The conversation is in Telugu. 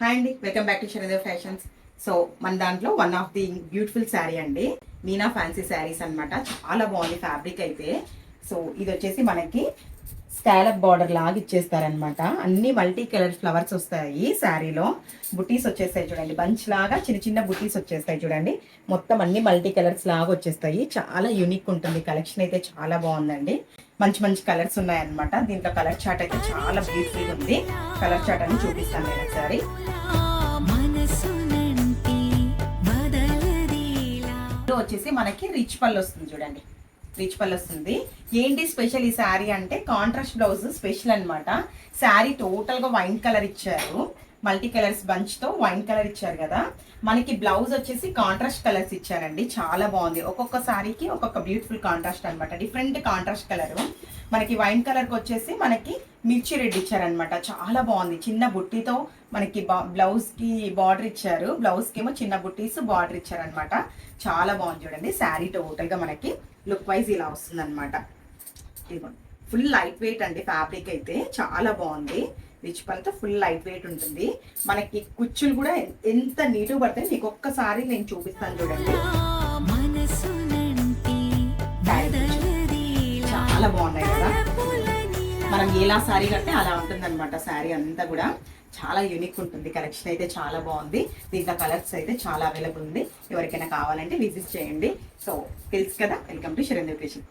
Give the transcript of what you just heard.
హాయ్ అండి, welcome back to Sharanadev fashions. So మన దాంట్లో one of the beautiful sari అండి, మీనా ఫ్యాన్సీ శారీస్ అనమాట. చాలా బాగుంది ఫ్యాబ్రిక్ అయితే. సో ఇది వచ్చేసి మనకి స్కాలప్ బార్డర్ లాగా ఇచ్చేస్తారనమాట. అన్ని మల్టీ కలర్ ఫ్లవర్స్ వస్తాయి శారీలో. బుటీస్ వచ్చేస్తాయి చూడండి, బంచ్ లాగా చిన్న చిన్న బుటీస్ వచ్చేస్తాయి చూడండి. మొత్తం అన్ని మల్టీ కలర్స్ లాగా వచ్చేస్తాయి. చాలా యూనిక్ ఉంటుంది కలెక్షన్ అయితే, చాలా బాగుందండి. మంచి మంచి కలర్స్ ఉన్నాయన్నమాట. దీంట్లో కలర్ చార్ట్ అయితే చాలా బ్యూటిఫుల్ ఉంది. కలర్ చార్ట్ అని చూపిస్తాను నేను ఒకసారి. వచ్చేసి మనకి రిచ్ పళ్ళు వస్తుంది చూడండి, రిచ్ పళ్ళు వస్తుంది. ఏంటి స్పెషల్ ఈ శారీ అంటే కాంట్రాస్ట్ బ్లౌజ్ స్పెషల్ అనమాట. శారీ టోటల్ గా వైన్ కలర్ ఇచ్చారు, మల్టీ కలర్స్ బంచ్ తో వైన్ కలర్ ఇచ్చారు కదా. మనకి బ్లౌజ్ వచ్చేసి కాంట్రాస్ట్ కలర్స్ ఇచ్చారండి, చాలా బాగుంది. ఒక్కొక్క శారీకి ఒక్కొక్క బ్యూటిఫుల్ కాంట్రాస్ట్ అనమాట, డిఫరెంట్ కాంట్రాస్ట్ కలర్. మనకి వైన్ కలర్ కి వచ్చేసి మనకి మిర్చి రెడ్ ఇచ్చారనమాట, చాలా బాగుంది. చిన్న బుట్టితో మనకి బ్లౌజ్ కి బార్డర్ ఇచ్చారు, బ్లౌజ్ కి ఏమో చిన్న బుట్టీస్ బార్డర్ ఇచ్చారనమాట. చాలా బాగుంది చూడండి. శారీ టోటల్ గా మనకి లుక్ వైజ్ ఇలా వస్తుంది అనమాట. ఇదిగోండి, ఫుల్ లైట్ వెయిట్ అండి ఫ్యాబ్రిక్ అయితే, చాలా బాగుంది. రిచ్ పళ్ళతో ఫుల్ లైట్ వెయిట్ ఉంటుంది. మనకి కుచ్చులు కూడా ఎంత నీట్గా పడతాయి మీకు ఒక్కసారి నేను చూపిస్తాను చూడండి. చాలా బాగున్నాయి కదా. మనం ఎలా శారీ కడితే అలా ఉంటుంది అనమాట. శారీ అంతా కూడా చాలా యూనిక్ ఉంటుంది. కలెక్షన్ అయితే చాలా బాగుంది. దీంట్లో కలర్స్ అయితే చాలా అవైలబుల్ ఉంది. ఎవరికైనా కావాలంటే విజిట్ చేయండి. సో తెలుసు కదా, వెల్కమ్ టు శరణదేవ్ ఫ్యాషన్.